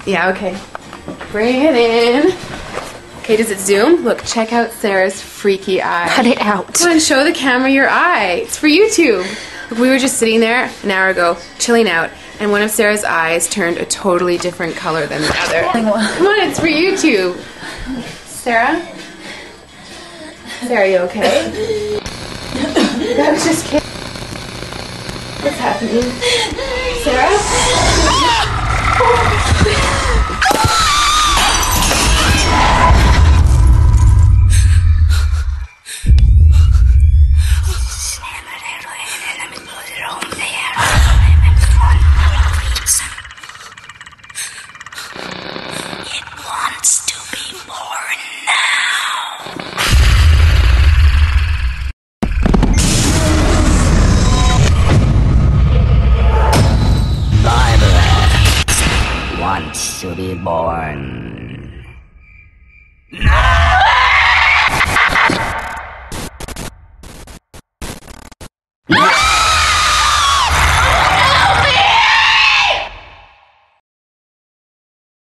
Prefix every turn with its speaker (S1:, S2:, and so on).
S1: Yeah, okay. Bring it in. Okay, does it zoom? Look, check out Sarah's freaky eye.
S2: Cut it out.
S1: Come on, show the camera your eye. It's for YouTube. Look, we were just sitting there an hour ago, chilling out, and one of Sarah's eyes turned a totally different color than the other. Come on, it's for YouTube. Sarah? Sarah, are you okay? That was just kidding. What's happening? Sarah?
S3: Wants to be born